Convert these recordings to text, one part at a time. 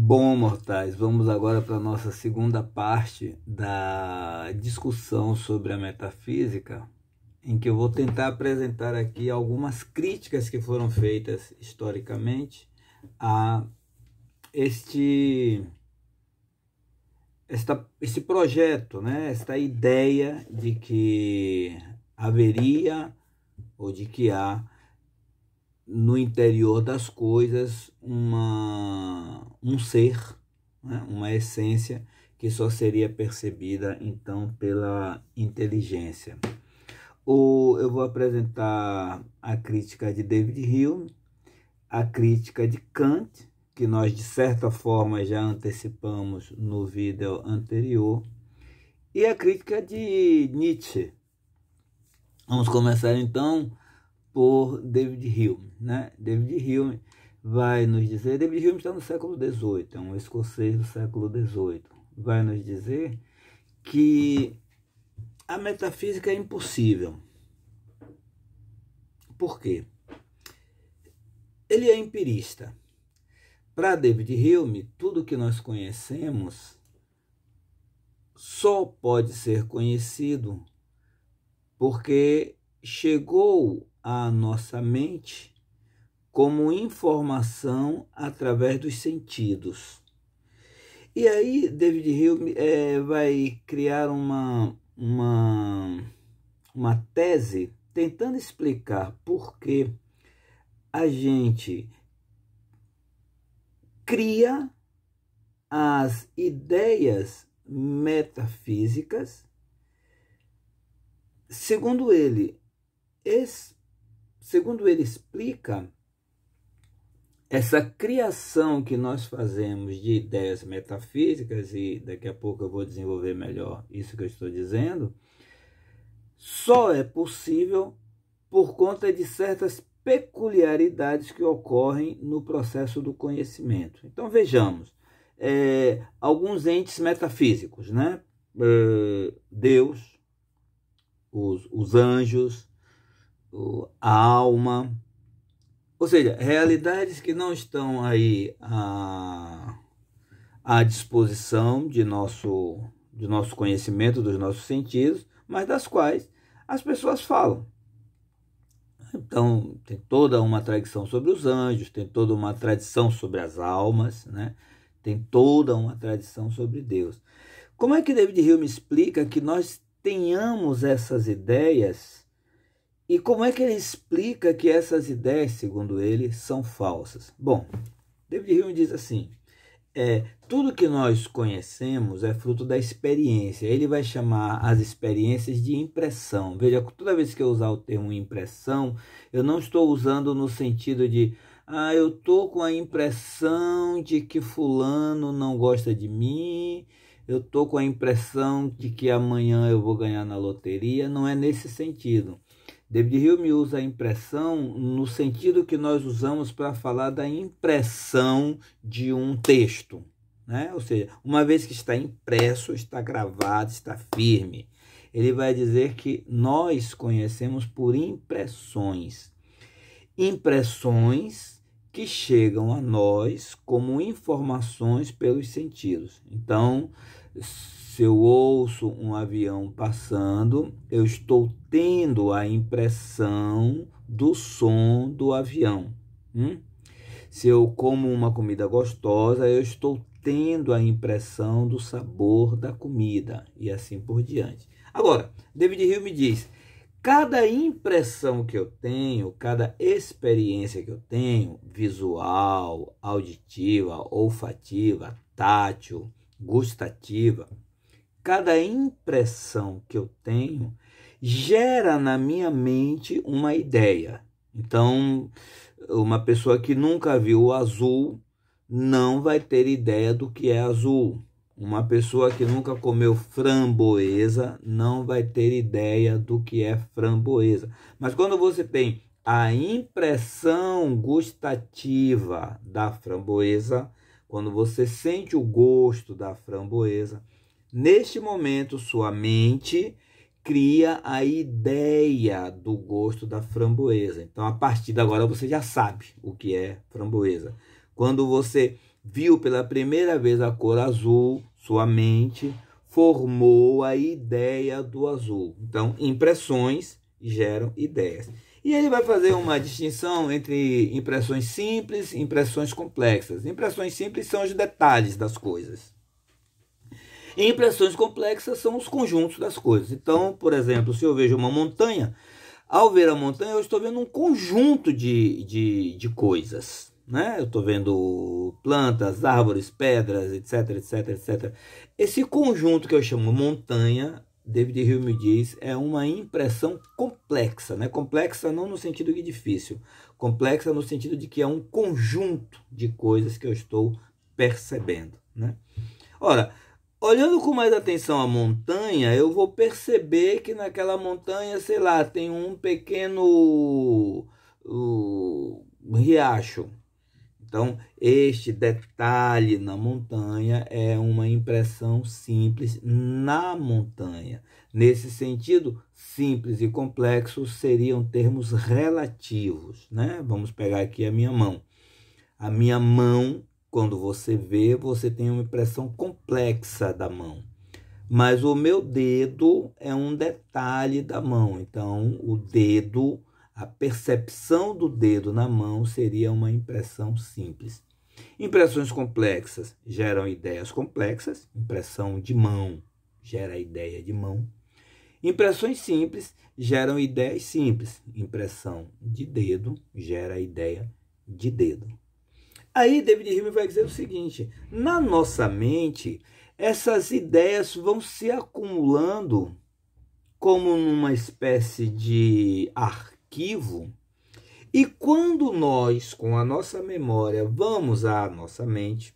Bom, mortais, vamos agora para a nossa segunda parte da discussão sobre a metafísica, em que eu vou tentar apresentar aqui algumas críticas que foram feitas historicamente a este projeto, né? Esta ideia de que haveria ou de que há no interior das coisas um ser, né? Uma essência que só seria percebida então pela inteligência. Eu vou apresentar a crítica de David Hume, a crítica de Kant, que nós de certa forma já antecipamos no vídeo anterior, e a crítica de Nietzsche. Vamos começar então por David Hume, né? David Hume vai nos dizer, David Hume está no século XVIII, é um escocês do século XVIII, vai nos dizer que a metafísica é impossível. Por quê? Ele é empirista. Para David Hume, tudo que nós conhecemos só pode ser conhecido porque chegou à nossa mente como informação através dos sentidos. E aí David Hume vai criar uma tese tentando explicar por que a gente cria as ideias metafísicas. Segundo ele explica, essa criação que nós fazemos de ideias metafísicas, e daqui a pouco eu vou desenvolver melhor isso que eu estou dizendo, só é possível por conta de certas peculiaridades que ocorrem no processo do conhecimento. Então vejamos, alguns entes metafísicos, né? Deus, os anjos, a alma, ou seja, realidades que não estão aí à disposição de nosso conhecimento, dos nossos sentidos, mas das quais as pessoas falam. Então, tem toda uma tradição sobre os anjos, tem toda uma tradição sobre as almas, né? Tem toda uma tradição sobre Deus. Como é que David Hume explica que nós tenhamos essas ideias, e como é que ele explica que essas ideias, segundo ele, são falsas? Bom, David Hume diz assim, tudo que nós conhecemos é fruto da experiência. Ele vai chamar as experiências de impressão. Veja, toda vez que eu usar o termo impressão, eu não estou usando no sentido de eu estou com a impressão de que fulano não gosta de mim, eu estou com a impressão de que amanhã eu vou ganhar na loteria. Não é nesse sentido. David Hume usa a impressão no sentido que nós usamos para falar da impressão de um texto, né? Ou seja, uma vez que está impresso, está gravado, está firme. Ele vai dizer que nós conhecemos por impressões. Impressões que chegam a nós como informações pelos sentidos. Então, se eu ouço um avião passando, eu estou tendo a impressão do som do avião. Se eu como uma comida gostosa, eu estou tendo a impressão do sabor da comida, e assim por diante. Agora, David Hume diz, cada impressão que eu tenho, cada experiência que eu tenho, visual, auditiva, olfativa, tátil, gustativa, cada impressão que eu tenho gera na minha mente uma ideia. Então, uma pessoa que nunca viu o azul não vai ter ideia do que é azul. Uma pessoa que nunca comeu framboesa não vai ter ideia do que é framboesa. Mas quando você tem a impressão gustativa da framboesa, quando você sente o gosto da framboesa, neste momento sua mente cria a ideia do gosto da framboesa. Então, a partir de agora, você já sabe o que é framboesa. Quando você viu pela primeira vez a cor azul, sua mente formou a ideia do azul. Então, impressões geram ideias. E ele vai fazer uma distinção entre impressões simples e impressões complexas. Impressões simples são os detalhes das coisas. E impressões complexas são os conjuntos das coisas. Então, por exemplo, se eu vejo uma montanha, ao ver a montanha eu estou vendo um conjunto de coisas, né? Eu estou vendo plantas, árvores, pedras, etc, etc, etc. Esse conjunto que eu chamo montanha, David Hume diz, é uma impressão complexa, né? Complexa não no sentido de difícil, complexa no sentido de que é um conjunto de coisas que eu estou percebendo, né? Ora, olhando com mais atenção a montanha, eu vou perceber que naquela montanha, sei lá, tem um pequeno riacho. Então, este detalhe na montanha é uma impressão simples na montanha. Nesse sentido, simples e complexo seriam termos relativos, né? Vamos pegar aqui a minha mão. A minha mão, quando você vê, você tem uma impressão complexa da mão. Mas o meu dedo é um detalhe da mão. Então, o dedo, a percepção do dedo na mão seria uma impressão simples. Impressões complexas geram ideias complexas. Impressão de mão gera ideia de mão. Impressões simples geram ideias simples. Impressão de dedo gera ideia de dedo. Aí David Hume vai dizer o seguinte: na nossa mente, essas ideias vão se acumulando como numa espécie de arquivo, e quando nós, com a nossa memória, vamos à nossa mente,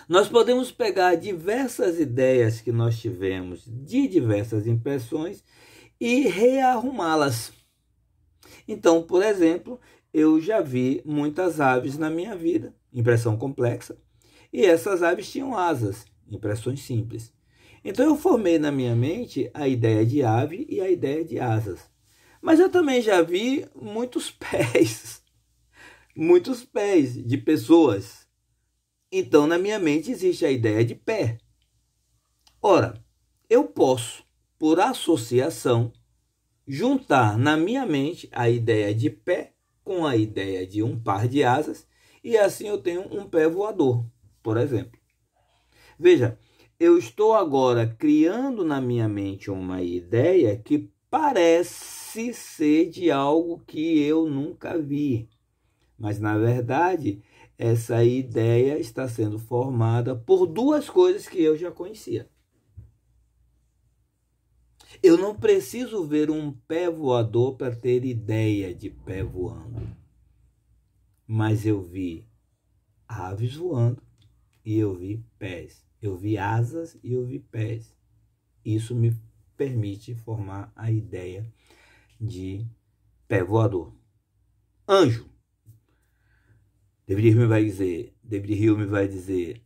nós podemos pegar diversas ideias que nós tivemos de diversas impressões e rearrumá-las. Então, por exemplo, eu já vi muitas aves na minha vida, impressão complexa, e essas aves tinham asas, impressões simples. Então eu formei na minha mente a ideia de ave e a ideia de asas. Mas eu também já vi muitos pés de pessoas. Então na minha mente existe a ideia de pé. Ora, eu posso, por associação, juntar na minha mente a ideia de pé com a ideia de um par de asas, e assim eu tenho um pé voador, por exemplo. Veja, eu estou agora criando na minha mente uma ideia que parece ser de algo que eu nunca vi, mas na verdade essa ideia está sendo formada por duas coisas que eu já conhecia. Eu não preciso ver um pé voador para ter ideia de pé voando. Mas eu vi aves voando e eu vi pés. Eu vi asas e eu vi pés. Isso me permite formar a ideia de pé voador. Anjo. David Hume vai dizer,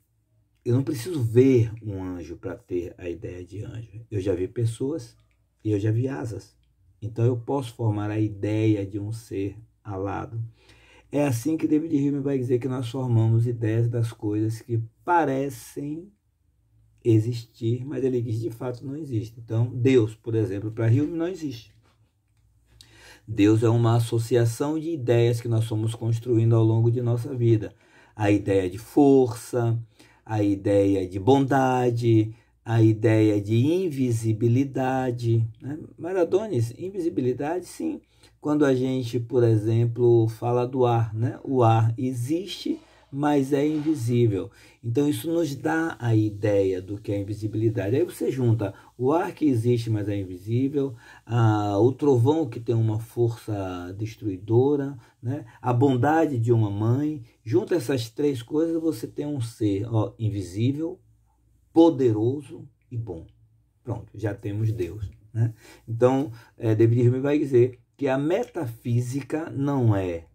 eu não preciso ver um anjo para ter a ideia de anjo. Eu já vi pessoas e eu já vi asas. Então eu posso formar a ideia de um ser alado. É assim que David Hume vai dizer que nós formamos ideias das coisas que parecem existir, mas ele diz de fato não existe. Então Deus, por exemplo, para Hume não existe. Deus é uma associação de ideias que nós fomos construindo ao longo de nossa vida. A ideia de força, a ideia de bondade, a ideia de invisibilidade, né? Maradones, invisibilidade, sim. Quando a gente, por exemplo, fala do ar, né? O ar existe, mas é invisível. Então isso nos dá a ideia do que é invisibilidade. Aí você junta o ar que existe, mas é invisível, o trovão que tem uma força destruidora, né? A bondade de uma mãe. Junta essas três coisas, você tem um ser invisível, poderoso e bom. Pronto, já temos Deus, né? Então, David Hume vai dizer que a metafísica não é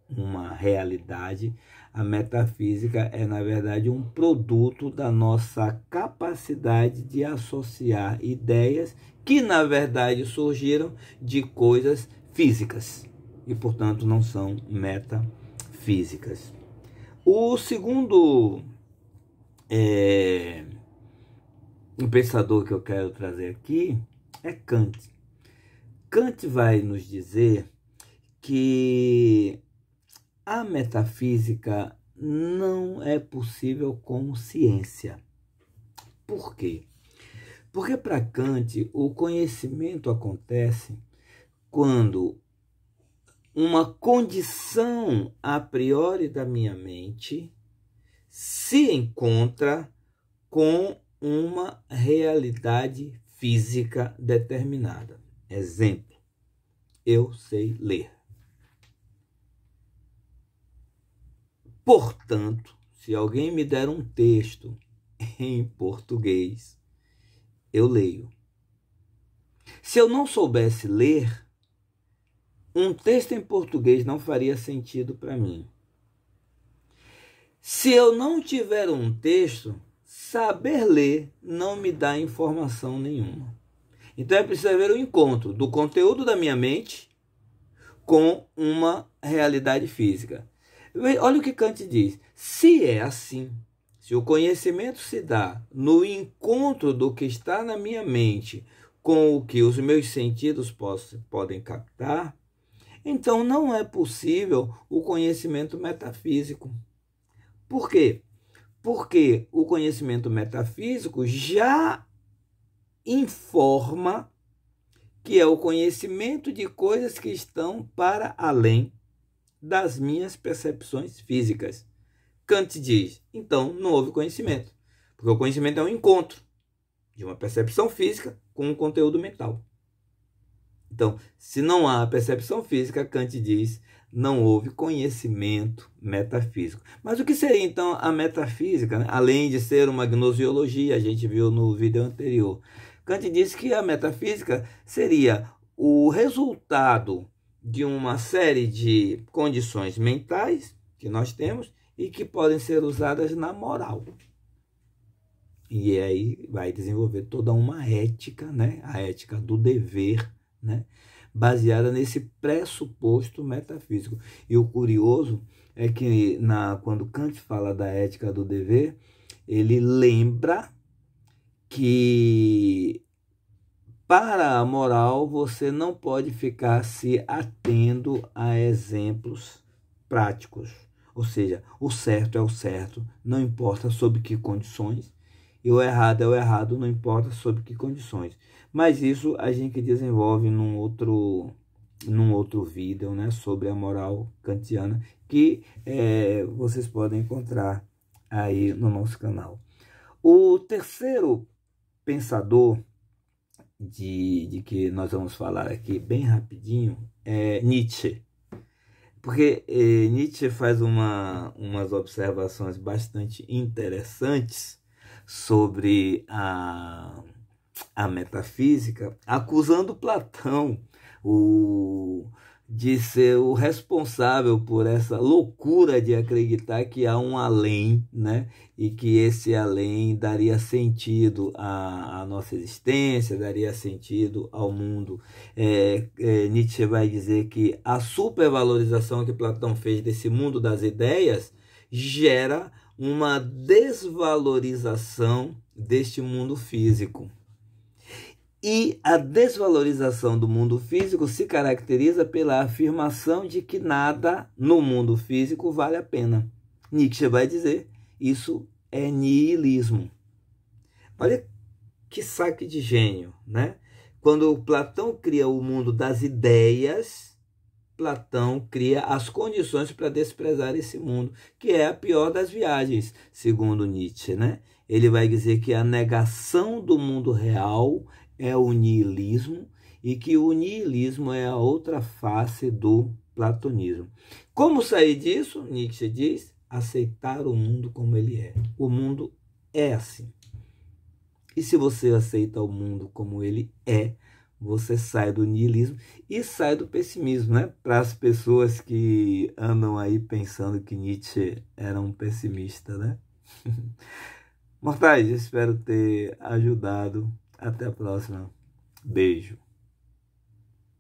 uma realidade. A metafísica é, na verdade, um produto da nossa capacidade de associar ideias que, na verdade, surgiram de coisas físicas e, portanto, não são metafísicas. O segundo um pensador que eu quero trazer aqui é Kant. Kant vai nos dizer que a metafísica não é possível como ciência. Por quê? Porque para Kant o conhecimento acontece quando uma condição a priori da minha mente se encontra com uma realidade física determinada. Exemplo, eu sei ler. Portanto, se alguém me der um texto em português, eu leio. Se eu não soubesse ler, um texto em português não faria sentido para mim. Se eu não tiver um texto, saber ler não me dá informação nenhuma. Então é preciso haver o encontro do conteúdo da minha mente com uma realidade física. Olha o que Kant diz. Se é assim, se o conhecimento se dá no encontro do que está na minha mente com o que os meus sentidos podem captar, então não é possível o conhecimento metafísico. Por quê? Porque o conhecimento metafísico já informa que é o conhecimento de coisas que estão para além das minhas percepções físicas. Kant diz, então não houve conhecimento, porque o conhecimento é um encontro de uma percepção física com um conteúdo mental. Então, se não há percepção física, Kant diz, não houve conhecimento metafísico. Mas o que seria então a metafísica, né? Além de ser uma gnosiologia, a gente viu no vídeo anterior. Kant disse que a metafísica seria o resultado de uma série de condições mentais que nós temos e que podem ser usadas na moral. E aí vai desenvolver toda uma ética, né? A ética do dever, né? Baseada nesse pressuposto metafísico. E o curioso é que quando Kant fala da ética do dever, ele lembra que para a moral você não pode ficar se atendo a exemplos práticos. Ou seja, o certo é o certo, não importa sob que condições, e o errado é o errado, não importa sob que condições. Mas isso a gente desenvolve num outro vídeo, né, sobre a moral kantiana, que vocês podem encontrar aí no nosso canal. O terceiro pensador de que nós vamos falar aqui bem rapidinho é Nietzsche. Porque Nietzsche faz umas observações bastante interessantes sobre a metafísica, acusando Platão de ser o responsável por essa loucura de acreditar que há um além, né? E que esse além daria sentido à nossa existência, daria sentido ao mundo. Nietzsche vai dizer que a supervalorização que Platão fez desse mundo das ideias gera uma desvalorização deste mundo físico. E a desvalorização do mundo físico se caracteriza pela afirmação de que nada no mundo físico vale a pena. Nietzsche vai dizer, isso é niilismo. Olha que saque de gênio, né? Quando Platão cria o mundo das ideias, Platão cria as condições para desprezar esse mundo, que é a pior das viagens, segundo Nietzsche, né? Ele vai dizer que a negação do mundo real é o niilismo e que o niilismo é a outra face do platonismo. Como sair disso? Nietzsche diz, aceitar o mundo como ele é. O mundo é assim. E se você aceita o mundo como ele é, você sai do niilismo e sai do pessimismo, né? Para as pessoas que andam aí pensando que Nietzsche era um pessimista, né? Mortais, espero ter ajudado. Até a próxima. Beijo.